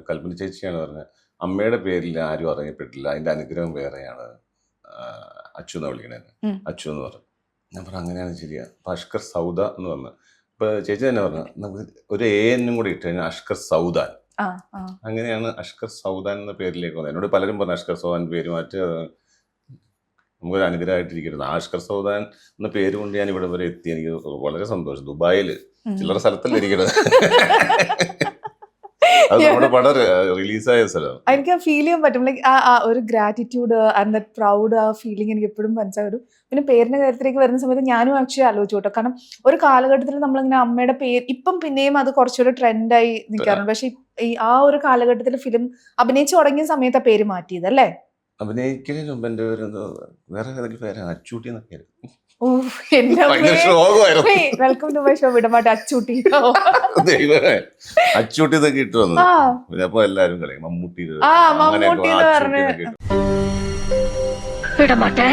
കൽപ്പന ചേച്ചിയാണ് പറഞ്ഞത്, അമ്മയുടെ പേരിൽ ആരും അറിയപ്പെട്ടില്ല, അതിന്റെ അനുഗ്രഹം വേറെയാണ് അച്ചു എന്ന് വിളിക്കണേന്ന്. അച്ചു എന്ന് പറഞ്ഞു. ഞാൻ പറഞ്ഞു അങ്ങനെയാണ് ശരിയാ. അപ്പൊ അഷ്കർ സൗദ എന്ന് പറഞ്ഞു. ഇപ്പൊ ചേച്ചി തന്നെ പറഞ്ഞു നമുക്ക് ഒരു എന്നും കൂടി ഇട്ട് കഴിഞ്ഞാൽ അഷ്കർ സൗദാൻ. അങ്ങനെയാണ് അഷ്കർ സൗദാൻ എന്ന പേരിലേക്ക് വന്നത്. എന്നോട് പലരും പറഞ്ഞു അഷ്കർ സൗദാൻ പേര് മാറ്റി നമുക്കൊരു അനുഗ്രഹമായിട്ടിരിക്കുന്നത്. അഷ്കർ സൗദാൻ എന്ന പേര് കൊണ്ട് ഞാൻ ഇവിടെ വരെ എത്തി. എനിക്ക് വളരെ സന്തോഷം. ദുബായില് ചില്ലറ സ്ഥലത്തല്ല ഇരിക്കുന്നത്. അത് നമ്മുടെ പടം റിലീസായ സ്ഥലം. എനിക്ക് ഫീൽ ചെയ്യാൻ പറ്റും. ലൈക്ക് ആ ഒരു ഗ്രാറ്റിറ്റ്യൂഡ് ആൻഡ് ദാറ്റ് പ്രൗഡ് ആ ഫീലിംഗ് എനിക്ക് എപ്പോഴും മനസ്സിലാവും. പിന്നെ പേരിന്റെ കാര്യത്തിലേക്ക് വരുന്ന സമയത്ത് ഞാനും ആക്ച്വലി ആലോചിച്ചു കേട്ടോ. കാരണം ഒരു കാലഘട്ടത്തിൽ നമ്മളിങ്ങനെ അമ്മയുടെ പേര്, ഇപ്പം പിന്നെയും അത് കുറച്ചുകൂടെ ട്രെൻഡായി നിൽക്കാറുണ്ട്. പക്ഷെ ഈ ആ ഒരു കാലഘട്ടത്തിൽ ഫിലിം അഭിനയിച്ചു തുടങ്ങിയ സമയത്ത് ആ പേര് മാറ്റിയത് അല്ലേ? അഭിനയിക്കുന്നതിന് മുമ്പ് എന്റെ വേറെ ഏതെങ്കിലും പേര് അച്ചൂട്ടി എന്നൊക്കെ. വെൽക്കം ടു മൈ ഷോ വിടമാട്ടെ അച്ചൂട്ടി. അച്ചൂട്ടി എന്നൊക്കെ ഇട്ട് വന്നത്. പിന്നെ അപ്പൊ എല്ലാരും കളയും മമ്മൂട്ടി മമ്മൂട്ടി എന്ന് പറഞ്ഞു വിടമാട്ടെ.